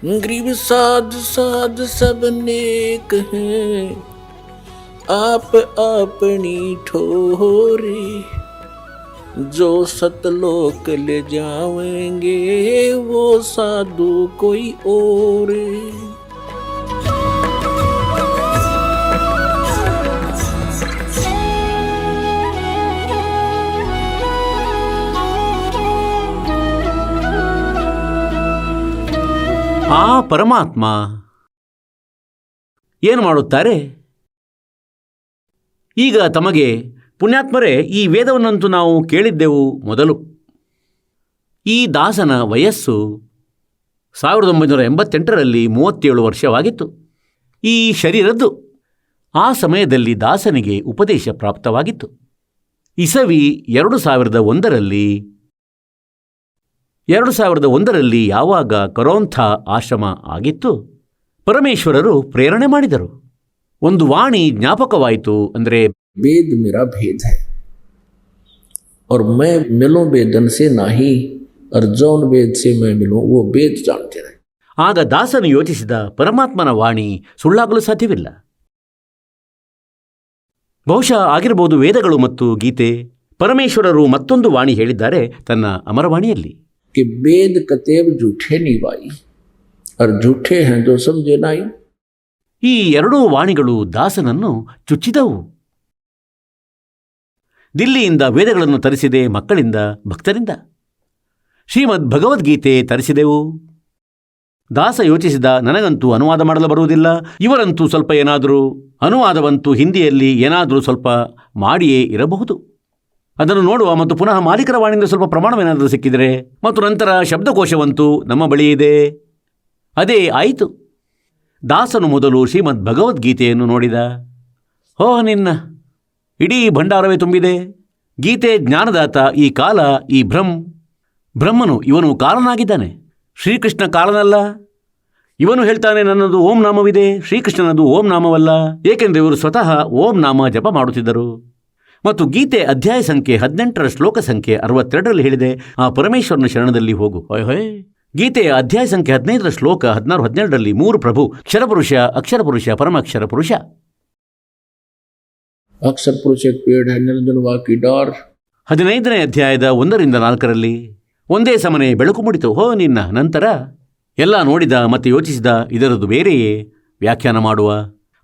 Grieve साध साध सब नेक हैं, आप अपनी ठोरी, जो सतलोक ले जावेंगे वो साधु कोई और। ಆ ಪರಮಾತ್ಮ ಏನು ಮಾಡುತ್ತಾರೆ? ಈಗ ತಮಗೆ ಪುಣ್ಯಾತ್ಮರೇ, ಈ ವೇದವನ್ನಂತೂ ನಾವು ಕೇಳಿದ್ದೆವು ಮೊದಲು. ಈ ದಾಸನ ವಯಸ್ಸು 1988ರಲ್ಲಿ 37 ವರ್ಷವಾಗಿತ್ತು. ಈ ಶರೀರದ್ದು. ಆ ಸಮಯದಲ್ಲಿ ದಾಸನಿಗೆ ಉಪದೇಶ ಪ್ರಾಪ್ತವಾಗಿತ್ತು. ಇಸವಿ 2001ರಲ್ಲಿ ಯಾವಾಗ ಕರೋಂಥ ಆಶ್ರಮ ಆಗಿತ್ತು, ಪರಮೇಶ್ವರರು ಪ್ರೇರಣೆ ಮಾಡಿದರು. ಒಂದು ವಾಣಿ ಜ್ಞಾಪಕವಾಯಿತು. ಅಂದರೆ, वेद मेरा भेद है और मैं मिलूं वेदन से नहीं, और जौन वेद से मैं मिलूं वो वेद जानते रहे. ಆಗ ದಾಸನು ಯೋಚಿಸಿದ, ಪರಮಾತ್ಮನ ವಾಣಿ ಸುಳ್ಳಾಗಲು ಸಾಧ್ಯವಿಲ್ಲ. ಬಹುಶಃ ಆಗಿರಬಹುದು ವೇದಗಳು ಮತ್ತು ಗೀತೆ. ಪರಮೇಶ್ವರರು ಮತ್ತೊಂದು ವಾಣಿ ಹೇಳಿದ್ದಾರೆ ತನ್ನ ಅಮರವಾಣಿಯಲ್ಲಿ, कि वेद कतेव झूठे निभाई और झूठे हैं जो समझे नहीं. ಈ ಎರಡೂ ವಾಣಿಗಳು ದಾಸನನ್ನು ಚುಚ್ಚಿದವು. ದಿಲ್ಲಿಯಿಂದ ವೇದಗಳನ್ನು ತರಿಸಿದೆ, ಮಕ್ಕಳಿಂದ, ಭಕ್ತರಿಂದ. ಶ್ರೀಮದ್ ಭಗವದ್ಗೀತೆ ತರಿಸಿದೆವು. ದಾಸ ಯೋಚಿಸಿದ, ನನಗಂತೂ ಅನುವಾದ ಮಾಡಲು ಬರುವುದಿಲ್ಲ, ಇವರಂತೂ ಸ್ವಲ್ಪ ಏನಾದರೂ ಅನುವಾದವಂತೂ ಹಿಂದಿಯಲ್ಲಿ ಏನಾದರೂ ಸ್ವಲ್ಪ ಮಾಡಿಯೇ ಇರಬಹುದು. ಅದನ್ನು ನೋಡುವ ಮತ್ತು ಪುನಃ ಮಾಲೀಕರ ವಾಣಿಯಿಂದ ಸ್ವಲ್ಪ ಪ್ರಮಾಣವೇನಾದರೂ ಸಿಕ್ಕಿದರೆ, ಮತ್ತು ನಂತರ ಶಬ್ದಕೋಶವಂತೂ ನಮ್ಮ ಬಳಿ ಇದೆ. ಅದೇ ಆಯಿತು. ದಾಸನು ಮೊದಲು ಶ್ರೀಮದ್ ಭಗವದ್ಗೀತೆಯನ್ನು ನೋಡಿದ. ನಿನ್ನ ಇಡೀ ಭಂಡಾರವೇ ತುಂಬಿದೆ. ಗೀತೆ ಜ್ಞಾನದಾತ, ಈ ಕಾಲ, ಈ ಬ್ರಹ್ಮನು ಇವನು ಕಾಲನಾಗಿದ್ದಾನೆ. ಶ್ರೀಕೃಷ್ಣ ಕಾಲನಲ್ಲ. ಇವನು ಹೇಳ್ತಾನೆ, ನನ್ನದು ಓಂ ನಾಮವಿದೆ, ಶ್ರೀಕೃಷ್ಣನದು ಓಂ ನಾಮವಲ್ಲ. ಏಕೆಂದರೆ ಇವರು ಸ್ವತಃ ಓಂ ನಾಮ ಜಪ ಮಾಡುತ್ತಿದ್ದರು. ಮತ್ತು ಗೀತೆ ಅಧ್ಯಾಯ ಸಂಖ್ಯೆ 18ರ ಶ್ಲೋಕ ಸಂಖ್ಯೆ 62ರಲ್ಲಿ ಹೇಳಿದೆ, ಆ ಪರಮೇಶ್ವರನ ಶರಣದಲ್ಲಿ ಹೋಗು. ಗೀತೆಯ ಅಧ್ಯಾಯ ಸಂಖ್ಯೆ 15ರ ಶ್ಲೋಕ 16-17ರಲ್ಲಿ 3 ಪ್ರಭು, ಕ್ಷರಪುರುಷ, ಅಕ್ಷರಪುರುಷ, ಪರಮಾಕ್ಷರ ಪುರುಷ. अक्षर पुरुष एक पेड़ है, निरंजन वाकी डार. 15ನೇ ಅಧ್ಯಾಯದ 1-4ರಲ್ಲಿ ಒಂದೇ ಸಮನೆ ಬೆಳಕು ಮೂಡಿತು. ನಿನ್ನ ನಂತರ ಎಲ್ಲ ನೋಡಿದ ಮತ್ತು ಯೋಚಿಸಿದ, ಇದರದು ಬೇರೆಯೇ ವ್ಯಾಖ್ಯಾನ ಮಾಡುವ.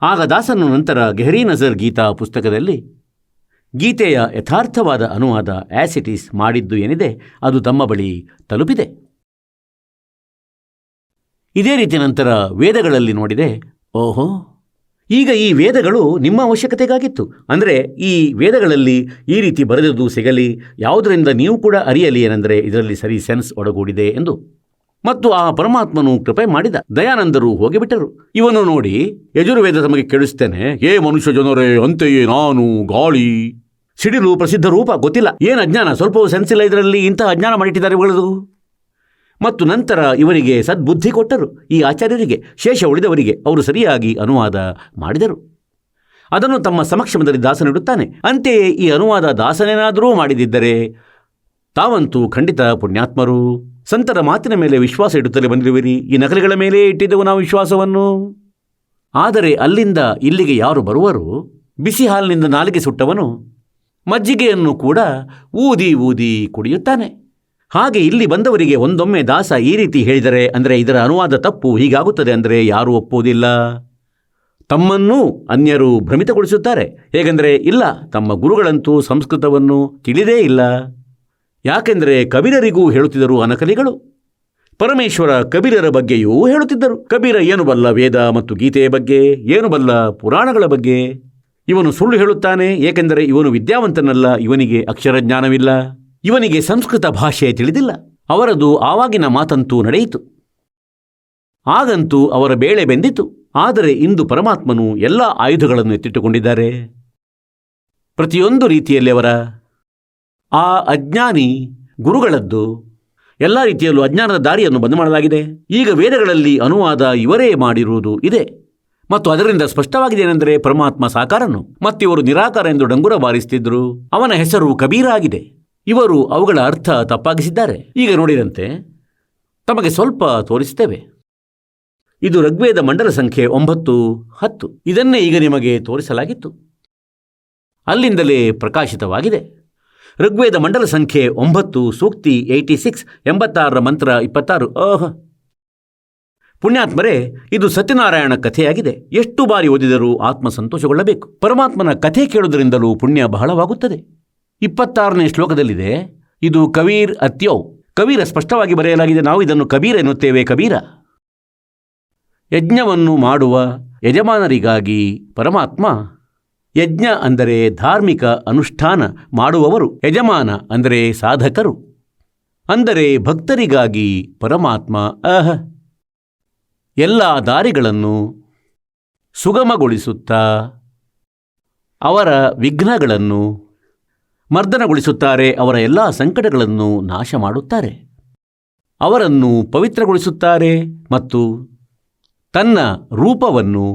ಆಗ ದಾಸನು ನಂತರ ಗೆಹರಿ ನಜರ್ ಗೀತಾ ಪುಸ್ತಕದಲ್ಲಿ ಗೀತೆಯ ಯಥಾರ್ಥವಾದ ಅನುವಾದ ಆಸಿಟೀಸ್ ಮಾಡಿದ್ದು ಏನಿದೆ ಅದು ತಮ್ಮ ಬಳಿ ತಲುಪಿದೆ. ಇದೇ ರೀತಿ ನಂತರ ವೇದಗಳಲ್ಲಿ ನೋಡಿದೆ. ಈಗ ಈ ವೇದಗಳು ನಿಮ್ಮ ಅವಶ್ಯಕತೆಗಾಗಿತ್ತು. ಅಂದರೆ ಈ ವೇದಗಳಲ್ಲಿ ಈ ರೀತಿ ಬರೆದದ್ದು ಸಿಗಲಿ, ಯಾವುದರಿಂದ ನೀವು ಕೂಡ ಅರಿಯಲಿ, ಏನೆಂದರೆ ಇದರಲ್ಲಿ ಸರಿ ಸೆನ್ಸ್ ಒಡಗೂಡಿದೆ ಎಂದು. ಮತ್ತು ಆ ಪರಮಾತ್ಮನು ಕೃಪೆ ಮಾಡಿದ. ದಯಾನಂದರು ಹೋಗಿಬಿಟ್ಟರು. ಇವನು ನೋಡಿ, ಯಜುರ್ವೇದ ತಮಗೆ ಕೇಳಿಸ್ತೇನೆ, ಮನುಷ್ಯ ಜನರೇ, ಅಂತೆಯೇ ನಾನು ಗಾಳಿ, ಸಿಡಿಲು ಪ್ರಸಿದ್ಧ ರೂಪ. ಗೊತ್ತಿಲ್ಲ, ಏನು ಅಜ್ಞಾನ, ಸ್ವಲ್ಪವೂ ಸೆನ್ಸ್ ಇಲ್ಲ ಇದರಲ್ಲಿ, ಇಂತಹ ಅಜ್ಞಾನ ಮಾಡಿಟ್ಟಿದ್ದಾರೆ ಇವುಗಳದು. ಮತ್ತು ನಂತರ ಇವರಿಗೆ ಸದ್ಬುದ್ಧಿ ಕೊಟ್ಟರು, ಈ ಆಚಾರ್ಯರಿಗೆ. ಶೇಷ ಉಳಿದವರಿಗೆ ಅವರು ಸರಿಯಾಗಿ ಅನುವಾದ ಮಾಡಿದರು. ಅದನ್ನು ತಮ್ಮ ಸಮಕ್ಷಮದಲ್ಲಿ ದಾಸನಿಡುತ್ತಾನೆ. ಅಂತೆಯೇ ಈ ಅನುವಾದ ದಾಸನೇನಾದರೂ ಮಾಡಿದಿದ್ದರೆ ತಾವಂತೂ ಖಂಡಿತ ಪುಣ್ಯಾತ್ಮರು. ಸಂತರ ಮಾತಿನ ಮೇಲೆ ವಿಶ್ವಾಸ ಇಡುತ್ತಲೇ ಬಂದಿರುವಿರಿ. ಈ ನಕಲಿಗಳ ಮೇಲೆ ಇಟ್ಟಿದ್ದೆವು ನಾವು ವಿಶ್ವಾಸವನ್ನು. ಆದರೆ ಅಲ್ಲಿಂದ ಇಲ್ಲಿಗೆ ಯಾರು ಬರುವರು? ಬಿಸಿ ಹಾಲಿನಿಂದ ನಾಲಿಗೆ ಸುಟ್ಟವನು ಮಜ್ಜಿಗೆಯನ್ನು ಕೂಡ ಊದಿ ಊದಿ ಕುಡಿಯುತ್ತಾನೆ. ಹಾಗೆ ಇಲ್ಲಿ ಬಂದವರಿಗೆ ಒಂದೊಮ್ಮೆ ದಾಸ ಈ ರೀತಿ ಹೇಳಿದರೆ, ಅಂದರೆ ಇದರ ಅನುವಾದ ತಪ್ಪು, ಹೀಗಾಗುತ್ತದೆ ಅಂದರೆ ಯಾರೂ ಒಪ್ಪುವುದಿಲ್ಲ. ತಮ್ಮನ್ನೂ ಅನ್ಯರು ಭ್ರಮಿತಗೊಳಿಸುತ್ತಾರೆ. ಹೇಗೆಂದರೆ, ಇಲ್ಲ, ತಮ್ಮ ಗುರುಗಳಂತೂ ಸಂಸ್ಕೃತವನ್ನು ತಿಳಿದೇ ಇಲ್ಲ. ಯಾಕೆಂದರೆ ಕಬೀರರಿಗೂ ಹೇಳುತ್ತಿದ್ದರು ಅನಕಲಿಗಳು. ಪರಮೇಶ್ವರ ಕಬೀರರ ಬಗ್ಗೆಯೂ ಹೇಳುತ್ತಿದ್ದರು. ಕಬೀರ ಏನು ಬಲ್ಲ ವೇದ ಮತ್ತು ಗೀತೆಯ ಬಗ್ಗೆ, ಏನು ಬಲ್ಲ ಪುರಾಣಗಳ ಬಗ್ಗೆ. ಇವನು ಸುಳ್ಳು ಹೇಳುತ್ತಾನೆ, ಏಕೆಂದರೆ ಇವನು ವಿದ್ಯಾವಂತನಲ್ಲ, ಇವನಿಗೆ ಅಕ್ಷರಜ್ಞಾನವಿಲ್ಲ, ಇವನಿಗೆ ಸಂಸ್ಕೃತ ಭಾಷೆ ತಿಳಿದಿಲ್ಲ. ಅವರದು ಆವಾಗಿನ ಮಾತಂತೂ ನಡೆಯಿತು. ಆಗಂತೂ ಅವರ ಬೇಳೆ ಬೆಂದಿತು. ಆದರೆ ಇಂದು ಪರಮಾತ್ಮನು ಎಲ್ಲ ಆಯುಧಗಳನ್ನು ಎತ್ತಿಟ್ಟುಕೊಂಡಿದ್ದಾರೆ. ಪ್ರತಿಯೊಂದು ರೀತಿಯಲ್ಲಿ ಅವರ ಆ ಅಜ್ಞಾನಿ ಗುರುಗಳದ್ದು ಎಲ್ಲ ರೀತಿಯಲ್ಲೂ ಅಜ್ಞಾನದ ದಾರಿಯನ್ನು ಬಂದ್ ಮಾಡಲಾಗಿದೆ. ಈಗ ವೇದಗಳಲ್ಲಿ ಅನುವಾದ ಇವರೇ ಮಾಡಿರುವುದು ಇದೆ. ಮತ್ತು ಅದರಿಂದ ಸ್ಪಷ್ಟವಾಗಿದೆ ಏನೆಂದರೆ, ಪರಮಾತ್ಮ ಸಾಕಾರನು, ಮತ್ತಿವರು ನಿರಾಕಾರ ಎಂದು ಡಂಗುರ ಬಾರಿಸುತ್ತಿದ್ದರು. ಅವನ ಹೆಸರು ಕಬೀರ ಆಗಿದೆ. ಇವರು ಅವುಗಳ ಅರ್ಥ ತಪ್ಪಾಗಿಸಿದ್ದಾರೆ. ಈಗ ನೋಡಿದಂತೆ ತಮಗೆ ಸ್ವಲ್ಪ ತೋರಿಸುತ್ತೇವೆ. ಇದು ಋಗ್ವೇದ ಮಂಡಲ ಸಂಖ್ಯೆ 9, 10. ಇದನ್ನೇ ಈಗ ನಿಮಗೆ ತೋರಿಸಲಾಗಿತ್ತು. ಅಲ್ಲಿಂದಲೇ ಪ್ರಕಾಶಿತವಾಗಿದೆ. ಋಗ್ವೇದ ಮಂಡಲ ಸಂಖ್ಯೆ 9, ಸೂಕ್ತಿ 86, 86ರ ಮಂತ್ರ 26. ಪುಣ್ಯಾತ್ಮರೇ, ಇದು ಸತ್ಯನಾರಾಯಣ ಕಥೆಯಾಗಿದೆ. ಎಷ್ಟು ಬಾರಿ ಓದಿದರೂ ಆತ್ಮ ಸಂತೋಷಗೊಳ್ಳಬೇಕು. ಪರಮಾತ್ಮನ ಕಥೆ ಕೇಳುವುದರಿಂದಲೂ ಪುಣ್ಯ ಬಹಳವಾಗುತ್ತದೆ. 26ನೇ ಶ್ಲೋಕದಲ್ಲಿದೆ, ಇದು ಕಬೀರ್ ಅತ್ಯೌ. ಕಬೀರ ಸ್ಪಷ್ಟವಾಗಿ ಬರೆಯಲಾಗಿದೆ. ನಾವು ಇದನ್ನು ಕಬೀರ ಎನ್ನುತ್ತೇವೆ. ಕಬೀರ ಯಜ್ಞವನ್ನು ಮಾಡುವ ಯಜಮಾನರಿಗಾಗಿ ಪರಮಾತ್ಮ, ಯಜ್ಞ ಅಂದರೆ ಧಾರ್ಮಿಕ ಅನುಷ್ಠಾನ ಮಾಡುವವರು, ಯಜಮಾನ ಅಂದರೆ ಸಾಧಕರು, ಅಂದರೆ ಭಕ್ತರಿಗಾಗಿ ಪರಮಾತ್ಮ ಎಲ್ಲ ದಾರಿಗಳನ್ನು ಸುಗಮಗೊಳಿಸುತ್ತಾ ಅವರ ವಿಘ್ನಗಳನ್ನು ಮರ್ದನಗೊಳಿಸುತ್ತಾರೆ, ಅವರ ಎಲ್ಲ ಸಂಕಟಗಳನ್ನು ನಾಶ ಮಾಡುತ್ತಾರೆ, ಅವರನ್ನು ಪವಿತ್ರಗೊಳಿಸುತ್ತಾರೆ ಮತ್ತು ತನ್ನ ರೂಪವನ್ನು.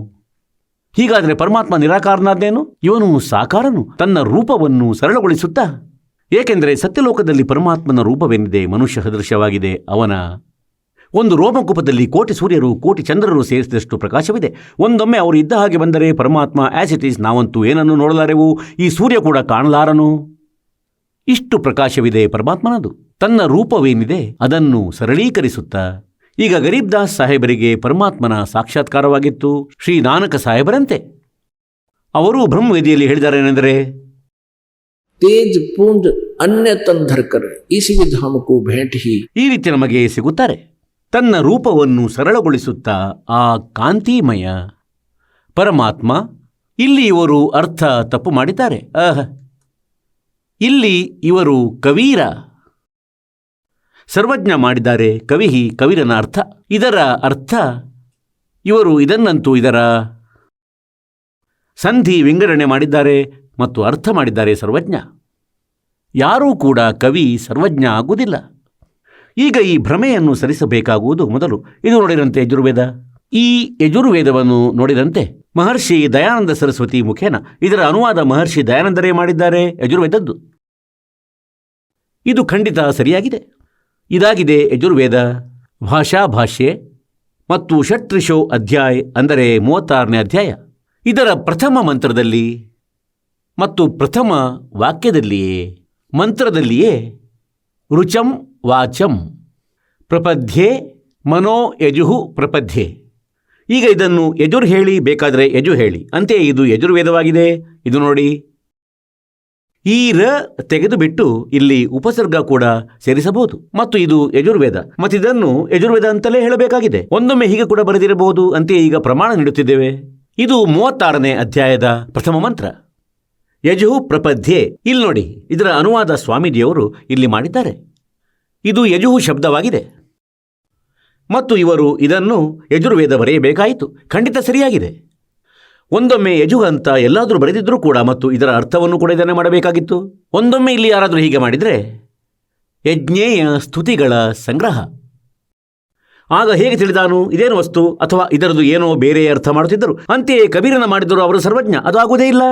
ಹೀಗಾದರೆ ಪರಮಾತ್ಮ ನಿರಾಕಾರನಾದ್ದೇನು? ಇವನು ಸಾಕಾರನು. ತನ್ನ ರೂಪವನ್ನು ಸರಳಗೊಳಿಸುತ್ತಾ, ಏಕೆಂದರೆ ಸತ್ಯಲೋಕದಲ್ಲಿ ಪರಮಾತ್ಮನ ರೂಪವೇನಿದೆ ಮನುಷ್ಯ ಸದೃಶವಾಗಿದೆ. ಅವನ ಒಂದು ರೋಮಕೂಪದಲ್ಲಿ ಕೋಟಿ ಸೂರ್ಯರು ಕೋಟಿ ಚಂದ್ರರು ಸೇರಿಸಿದಷ್ಟು ಪ್ರಕಾಶವಿದೆ. ಒಂದೊಮ್ಮೆ ಅವರು ಇದ್ದ ಹಾಗೆ ಬಂದರೆ ಪರಮಾತ್ಮ ಆಸ್ ಇಟ್ ಈಸ್, ನಾವಂತೂ ಏನನ್ನು ನೋಡಲಾರೆವು, ಈ ಸೂರ್ಯ ಕೂಡ ಕಾಣಲಾರನು. ಇಷ್ಟು ಪ್ರಕಾಶವಿದೆ ಪರಮಾತ್ಮನದು. ತನ್ನ ರೂಪವೇನಿದೆ ಅದನ್ನು ಸರಳೀಕರಿಸುತ್ತಾ, ಈಗ ಗರೀಬ್ ದಾಸ್ ಸಾಹೇಬರಿಗೆ ಪರಮಾತ್ಮನ ಸಾಕ್ಷಾತ್ಕಾರವಾಗಿತ್ತು. ಶ್ರೀ ನಾನಕ ಸಾಹೇಬರಂತೆ ಅವರು ಬ್ರಹ್ಮವೇದಿಯಲ್ಲಿ ಹೇಳಿದಾರೇನೆಂದರೆ, ತೇಜ್ ಪೂಂಜ್ ಅನ್ಯ ತಂಧರ್ಕರ್ ಇಸಿ ವಿಧಾಮಕ್ಕೂ ಭೇಟಿ. ಈ ರೀತಿ ನಮಗೆ ಸಿಗುತ್ತಾರೆ. ತನ್ನ ರೂಪವನ್ನು ಸರಳಗೊಳಿಸುತ್ತಾ ಆ ಕಾಂತಿಮಯ ಪರಮಾತ್ಮ. ಇಲ್ಲಿ ಇವರು ಅರ್ಥ ತಪ್ಪು ಮಾಡಿದ್ದಾರೆ. ಇಲ್ಲಿ ಇವರು ಕವೀರ ಸರ್ವಜ್ಞ ಮಾಡಿದ್ದಾರೆ. ಕವಿಹಿ ಕವೀರನ ಅರ್ಥ. ಇದರ ಅರ್ಥ ಇವರು ಇದನ್ನಂತೂ ಇದರ ಸಂಧಿ ವಿಂಗಡಣೆ ಮಾಡಿದ್ದಾರೆ ಮತ್ತು ಅರ್ಥ ಮಾಡಿದ್ದಾರೆ ಸರ್ವಜ್ಞ. ಯಾರೂ ಕೂಡ ಕವಿ ಸರ್ವಜ್ಞ ಆಗುವುದಿಲ್ಲ. ಈಗ ಈ ಭ್ರಮೆಯನ್ನು ಸರಿಸಬೇಕಾಗುವುದು ಮೊದಲು. ಇದು ನೋಡಿರಂತೆ ಯಜುರ್ವೇದ. ಈ ಯಜುರ್ವೇದವನ್ನು ನೋಡಿದಂತೆ ಮಹರ್ಷಿ ದಯಾನಂದ ಸರಸ್ವತಿ ಮುಖೇನ ಇದರ ಅನುವಾದ ಮಹರ್ಷಿ ದಯಾನಂದರೇ ಮಾಡಿದ್ದಾರೆ ಯಜುರ್ವೇದದ್ದು. ಇದು ಖಂಡಿತ ಸರಿಯಾಗಿದೆ. ಇದಾಗಿದೆ ಯಜುರ್ವೇದ ಭಾಷೆ ಮತ್ತು ಷಟ್ತ್ರಿಶೋ ಅಧ್ಯಾಯ, ಅಂದರೆ 36ನೇ ಅಧ್ಯಾಯ. ಇದರ ಪ್ರಥಮ ಮಂತ್ರದಲ್ಲಿ ಮತ್ತು ಪ್ರಥಮ ವಾಕ್ಯದಲ್ಲಿಯೇ ಮಂತ್ರದಲ್ಲಿಯೇ ರುಚಂ ವಾಚಂ ಪ್ರಪದ್ಯೆ ಮನೋ ಯಜುಹು ಪ್ರಪದ್ಯೆ. ಈಗ ಇದನ್ನು ಯಜುರ್ ಹೇಳಿ, ಬೇಕಾದರೆ ಯಜು ಹೇಳಿ, ಅಂತೆಯೇ ಇದು ಯಜುರ್ವೇದವಾಗಿದೆ. ಇದು ನೋಡಿ, ಈ ರ ತೆಗೆದುಬಿಟ್ಟು ಇಲ್ಲಿ ಉಪಸರ್ಗ ಕೂಡ ಸೇರಿಸಬಹುದು ಮತ್ತು ಇದು ಯಜುರ್ವೇದ. ಮತ್ತಿದನ್ನು ಯಜುರ್ವೇದ ಅಂತಲೇ ಹೇಳಬೇಕಾಗಿದೆ. ಒಂದೊಮ್ಮೆ ಹೀಗೆ ಕೂಡ ಬರೆದಿರಬಹುದು. ಅಂತೆಯೇ ಈಗ ಪ್ರಮಾಣ ನೀಡುತ್ತಿದ್ದೇವೆ. ಇದು 36ನೇ ಅಧ್ಯಾಯದ ಪ್ರಥಮ ಮಂತ್ರ ಯಜುಹು ಪ್ರಪದ್ಯೆ. ಇಲ್ಲಿ ನೋಡಿ, ಇದರ ಅನುವಾದ ಸ್ವಾಮೀಜಿಯವರು ಇಲ್ಲಿ ಮಾಡಿದ್ದಾರೆ. ಇದು ಯಜುಹು ಶಬ್ದವಾಗಿದೆ ಮತ್ತು ಇವರು ಇದನ್ನು ಯಜುರ್ವೇದ ಬರೆಯಬೇಕಾಯಿತು. ಖಂಡಿತ ಸರಿಯಾಗಿದೆ. ಒಂದೊಮ್ಮೆ ಯಜುಹು ಅಂತ ಎಲ್ಲಾದರೂ ಬರೆದಿದ್ರೂ ಕೂಡ ಮತ್ತು ಇದರ ಅರ್ಥವನ್ನು ಕೂಡ ಇದನ್ನೇ ಮಾಡಬೇಕಾಗಿತ್ತು. ಒಂದೊಮ್ಮೆ ಇಲ್ಲಿ ಯಾರಾದರೂ ಹೀಗೆ ಮಾಡಿದರೆ ಯಜ್ಞೇಯ ಸ್ತುತಿಗಳ ಸಂಗ್ರಹ. ಆಗ ಹೇಗೆ ತಿಳಿದಾನು ಇದೇನು ವಸ್ತು ಅಥವಾ ಇದರದು ಏನೋ ಬೇರೆ ಅರ್ಥ ಮಾಡುತ್ತಿದ್ದರು. ಅಂತೆಯೇ ಕಬೀರನ ಮಾಡಿದರು ಅವರು ಸರ್ವಜ್ಞ, ಅದು ಆಗುವುದೇ ಇಲ್ಲ.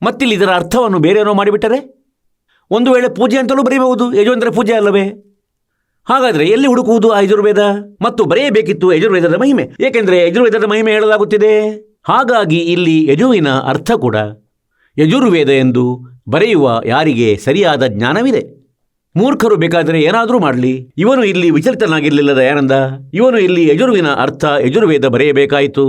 ಮತ್ತಿಲ್ಲಿ ಇದರ ಅರ್ಥವನ್ನು ಬೇರೇನೋ ಮಾಡಿಬಿಟ್ಟರೆ ಒಂದು ವೇಳೆ ಪೂಜೆ ಅಂತಲೂ ಬರೆಯಬಹುದು. ಯಜು ಅಂದರೆ ಪೂಜೆ ಅಲ್ಲವೇ? ಹಾಗಾದರೆ ಎಲ್ಲಿ ಹುಡುಕುವುದು ಆ ಯಜುರ್ವೇದ? ಮತ್ತು ಬರೆಯಬೇಕಿತ್ತು ಯಜುರ್ವೇದದ ಮಹಿಮೆ, ಏಕೆಂದರೆ ಯಜುರ್ವೇದದ ಮಹಿಮೆ ಹೇಳಲಾಗುತ್ತಿದೆ. ಹಾಗಾಗಿ ಇಲ್ಲಿ ಯಜುವಿನ ಅರ್ಥ ಕೂಡ ಯಜುರ್ವೇದ ಎಂದು ಬರೆಯುವ ಯಾರಿಗೆ ಸರಿಯಾದ ಜ್ಞಾನವಿದೆ. ಮೂರ್ಖರು ಬೇಕಾದರೆ ಏನಾದರೂ ಮಾಡಲಿ. ಇವನು ಇಲ್ಲಿ ವಿಚಲಿತನಾಗಿರಲಿಲ್ಲ ದಯಾನಂದ. ಇವನು ಇಲ್ಲಿ ಯಜುರ್ವಿನ ಅರ್ಥ ಯಜುರ್ವೇದ ಬರೆಯಬೇಕಾಯಿತು.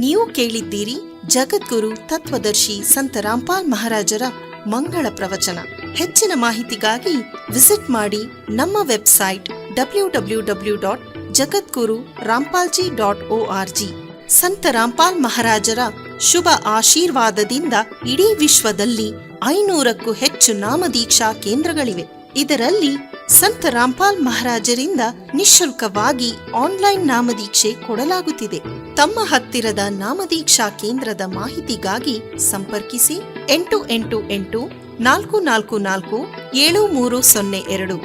ನೀವು ಕೇಳಿದ್ದೀರಿ ಜಗದ್ಗುರು ತತ್ವದರ್ಶಿ ಸಂತ ರಾಮ್ಪಾಲ್ ಮಹಾರಾಜರ ಮಂಗಳ ಪ್ರವಚನ. ಹೆಚ್ಚಿನ ಮಾಹಿತಿಗಾಗಿ ವಿಸಿಟ್ ಮಾಡಿ ನಮ್ಮ ವೆಬ್ಸೈಟ್ www.jagadguru-rampalji.org. ಸಂತ ರಾಮ್ಪಾಲ್ ಮಹಾರಾಜರ ಶುಭ ಆಶೀರ್ವಾದದಿಂದ ಇಡೀ ವಿಶ್ವದಲ್ಲಿ 500ಕ್ಕೂ ಹೆಚ್ಚು ನಾಮದೀಕ್ಷಾ ಕೇಂದ್ರಗಳಿವೆ. ಇದರಲ್ಲಿ ಸಂತ ರಾಮ್ಪಾಲ್ ಮಹಾರಾಜರಿಂದ ನಿಶುಲ್ಕವಾಗಿ ಆನ್ಲೈನ್ ನಾಮದೀಕ್ಷೆ ಕೊಡಲಾಗುತ್ತಿದೆ. ತಮ್ಮ ಹತ್ತಿರದ ನಾಮದೀಕ್ಷಾ ಕೇಂದ್ರದ ಮಾಹಿತಿಗಾಗಿ ಸಂಪರ್ಕಿಸಿ 888 444 7302.